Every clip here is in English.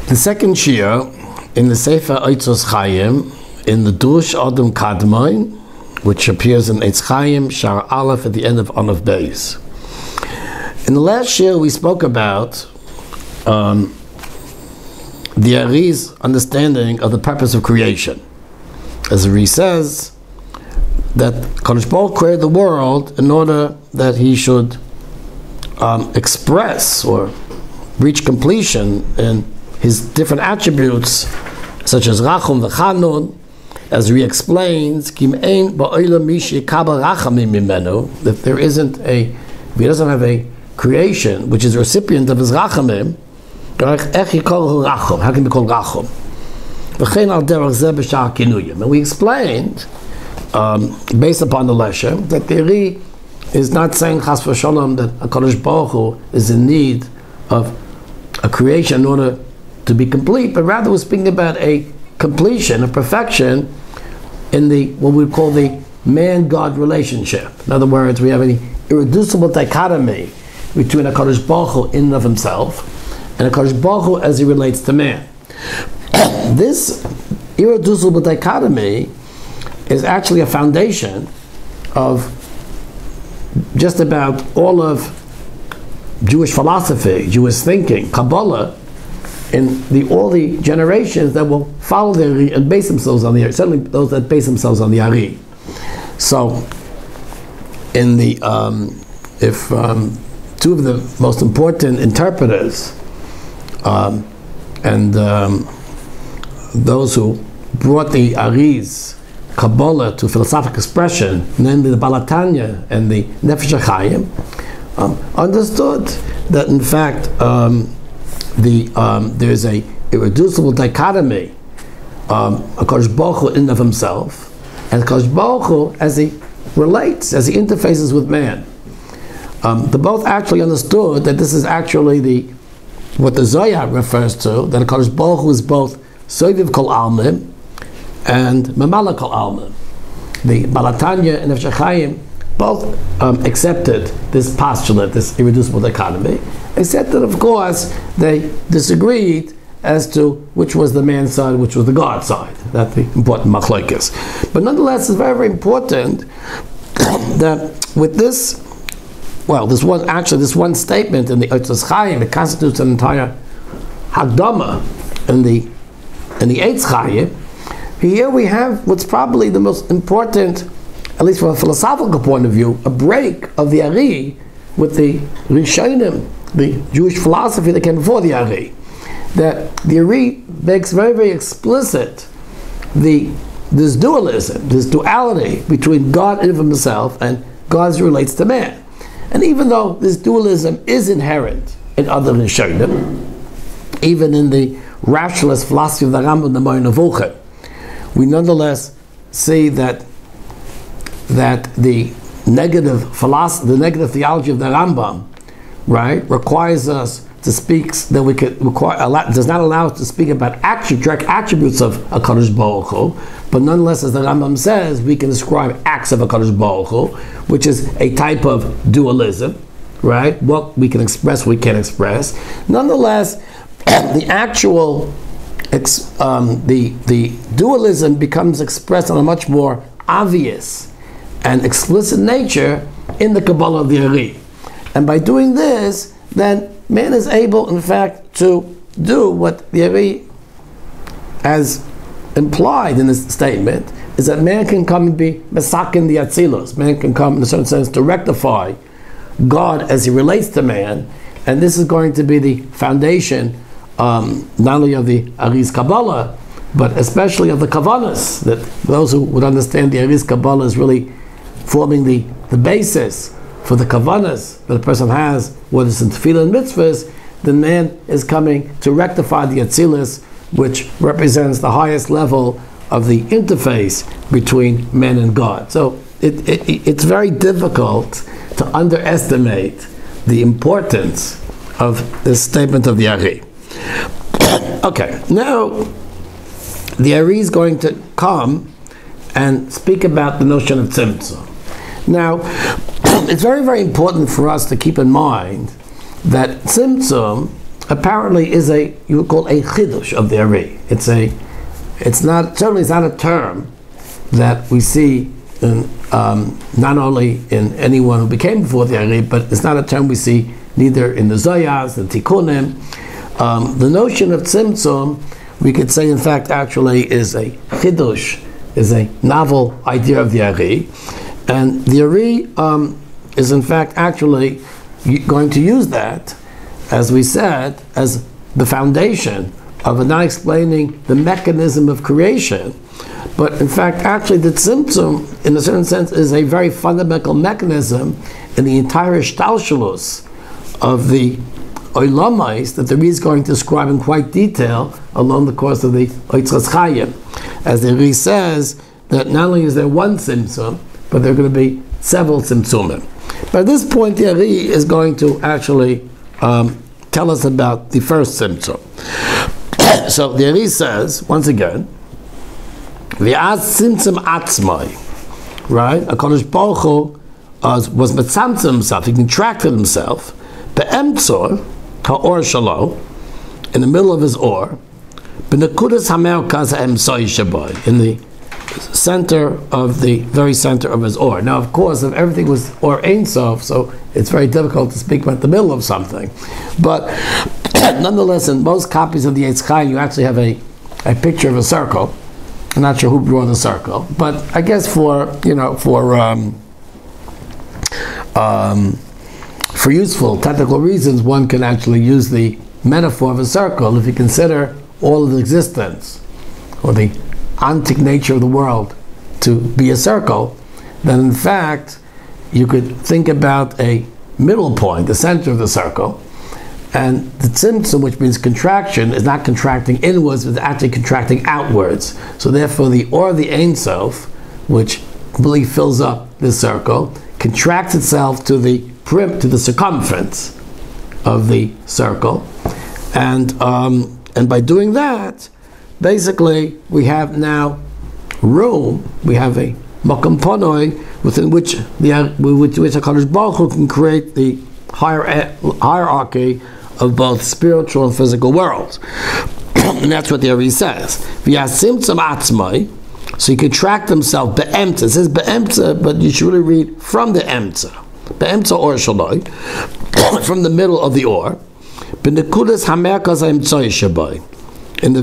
The second Shiur in the Sefer Otzrot Chayim, in the Drush Adam Kadmon, which appears in Otzrot Chayim, Shar Aleph at the end of Anaf Beis. In the last Shiur we spoke about the ARIZ understanding of the purpose of creation. As ARIZ says, that Kadosh Baruch Hu created the world in order that he should express or reach completion in his different attributes, such as Rachum v'Chanun, as he explains, that there isn't if he doesn't have a creation which is a recipient of his Rachamim, how can he be called Rachum? And we explained, based upon the Leshem, that the ARIZ is not saying Chas v'Shalom that HaKadosh Baruch Hu is in need of a creation in order to be complete, but rather we're speaking about a completion, a perfection in the what we call the man-God relationship. In other words, we have an irreducible dichotomy between HaKadosh Baruch Hu in and of himself and HaKadosh Baruch Hu as he relates to man. This irreducible dichotomy is actually a foundation of just about all of Jewish philosophy, Jewish thinking, Kabbalah, in all the generations that will follow the ARIZ and base themselves on the ARIZ, certainly those that base themselves on the ARIZ. So, in the if two of the most important interpreters and those who brought the ARIZ Kabbalah to philosophic expression, namely the Baal Tanya and the Nefesh HaChaim, understood that in fact there's a irreducible dichotomy, HaKadosh Baruch Hu in and of himself, and HaKadosh Baruch Hu as he relates, as he interfaces with man. They both actually understood that this is actually what the Zohar refers to, that HaKadosh Baruch Hu is both Soviv Kol Almim and Mamala Kol Almim. The Baal Tanya and Nefesh HaChaim both accepted this postulate, this irreducible dichotomy, except that, of course, they disagreed as to which was the man's side, which was the God side. That's the important machlokes. But nonetheless, it's very, very important that with this one statement in the Otzrot Chayim, it constitutes an entire Hagdama in the Otzrot Chayim. Here we have what's probably the most important, at least from a philosophical point of view, a break of the ARIZ with the Rishonim, the Jewish philosophy that came before the ARIZ. That the ARIZ makes very, very explicit this dualism, this duality between God and himself and God as he relates to man. And even though this dualism is inherent in other Rishonim, even in the rationalist philosophy of the Rambam, the Moreh Nevuchim, we nonetheless see that the negative philosophy, the negative theology of the Rambam, right, requires us to speak, that we could does not allow us to speak about direct attributes of HaKadosh Baruch Hu, but nonetheless, as the Rambam says, we can describe acts of HaKadosh Baruch Hu, which is a type of dualism, right? What we can express, we can't express. Nonetheless, the actual the dualism becomes expressed on a much more obvious and explicit nature in the Kabbalah of the ARIZ. And by doing this, then man is able, in fact, to do what the ARIZ has implied in this statement, is that man can come and be mesakin the atzilus. Man can come, in a certain sense, to rectify God as he relates to man. And this is going to be the foundation not only of the ARIZ Kabbalah, but especially of the Kavanas, that those who would understand the ARIZ Kabbalah is really forming the basis for the Kavanas that a person has, whether it's in Tefillah and Mitzvahs, the man is coming to rectify the Atzilus, which represents the highest level of the interface between man and God. So it's very difficult to underestimate the importance of this statement of the ARIZ. Okay, now the ARIZ is going to come and speak about the notion of tzimtzum. Now, it's very, very important for us to keep in mind that tzimtzum apparently is you would call a chidush of the ARIZ. It's not a term that we see in, not only in anyone who became before the ARIZ, but it's not a term we see neither in the Zoyas, the Tikkunim. The notion of tzimtzum, we could say, in fact, actually is a chidush, is a novel idea of the ARIZ, and the ARIZ is in fact actually going to use that, as we said, as the foundation of not explaining the mechanism of creation, but in fact actually the tzimtzum, in a certain sense, is a very fundamental mechanism in the entire shtalshalus of the olamais that the ARIZ is going to describe in quite detail along the course of the Otzrot Chayim. As the ARIZ says, that not only is there one tzimtzum, but there are going to be several tzimtzumim. But at this point, the ARIZ is going to actually tell us about the first tzimtzum. So the ARIZ says, once again, V'az tzimtzum atzmai, right? HaKadosh Baruch Hu was metzamtzum himself, he contracted himself, be'emtzor, ha'or shalo, in the middle of his or, b'nekudas ha'merkaz ha'emtzoi shabai, in the center of the very center of his or. Now, of course, if everything was or Ein Sof, so it's very difficult to speak about the middle of something. But nonetheless, in most copies of the Eitz Chaim, you actually have a picture of a circle. I'm not sure who drew the circle, but I guess for useful technical reasons, one can actually use the metaphor of a circle if you consider all of the existence or the ontic nature of the world to be a circle. Then in fact you could think about a middle point, the center of the circle, and the tzimtzum, which means contraction, is not contracting inwards, but actually contracting outwards. So therefore the or the Ein Sof, which really fills up this circle, contracts itself to the circumference of the circle, and by doing that, basically, we have now room. We have a makom panoi within which HaKadosh Baruch Hu can create the hierarchy of both spiritual and physical worlds, and that's what the ARIZ says. V'yasimtzum atzmai, so he contract himself be'emtza. It says be'emtza, but you should really read from the emtza. Be'emtza or shaloi, from the middle of the or. B'nekudas hamerkaz ha'emtzoi shabai, in the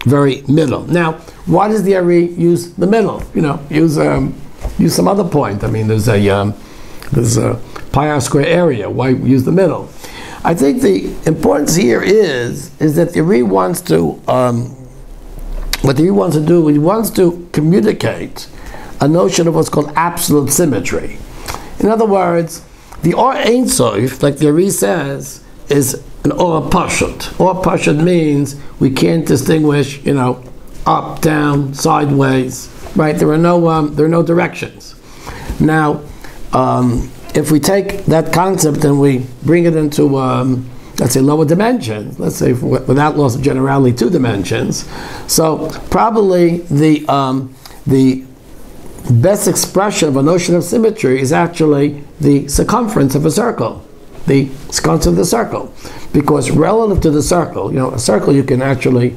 very middle. Now, why does the ARIZ use the middle? Use some other point. I mean, there's a pi r square area. Why use the middle? I think the importance here is that the ARIZ wants to what the ARIZ wants to do. He wants to communicate a notion of what's called absolute symmetry. In other words, the or Ein Sof, like the ARIZ says, is an or pashut. Or pashut means we can't distinguish, up, down, sideways, right? There are no directions. Now, if we take that concept and we bring it into, let's say, lower dimensions, let's say without loss of generality, 2 dimensions, so probably the best expression of a notion of symmetry is actually the circumference of a circle. The circumference of the circle, because relative to the circle, a circle you can actually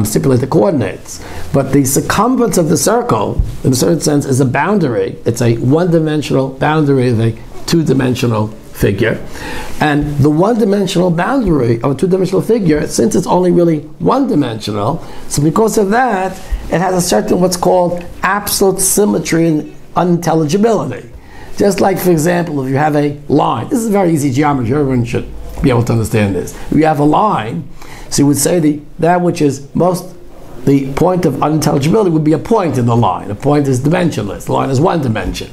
stipulate the coordinates, but the circumference of the circle, in a certain sense, is a boundary. It's a one-dimensional boundary of a 2-dimensional figure, and the one-dimensional boundary of a 2-dimensional figure, since it's only really one-dimensional, so because of that, it has a certain what's called absolute symmetry and unintelligibility. Just like, for example, if you have a line, this is very easy geometry, everyone should be able to understand this. If you have a line, so you would say that which is the point of unintelligibility would be a point in the line. A point is dimensionless, the line is 1 dimension.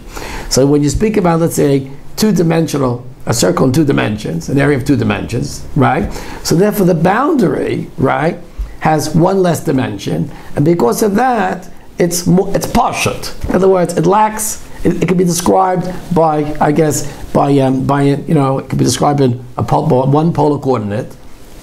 So when you speak about, let's say, a circle in 2 dimensions, an area of 2 dimensions, right? So therefore the boundary, right, has 1 less dimension, and because of that, it's pashut. In other words, it lacks. It can be described by, it can be described in one polar coordinate,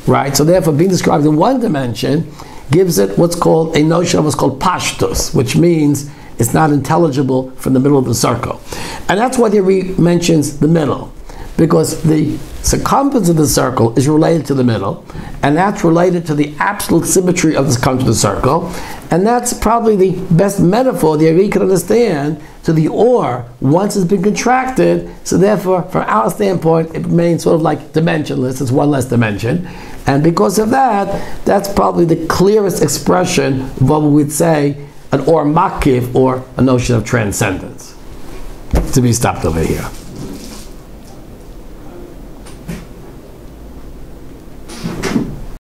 right? So therefore, being described in 1 dimension gives it what's called a notion of what's called pashtus, which means it's not intelligible from the middle of the circle. And that's why he mentions the middle. because the circumference of the circle is related to the middle, and that's related to the absolute symmetry of the circumference of the circle, and that's probably the best metaphor the ARIZ can understand to the or once it's been contracted. So therefore, from our standpoint, it remains sort of like dimensionless. It's one less dimension, and because of that, that's probably the clearest expression of what we would say an or makiv, or a notion of transcendence. To be stopped over here.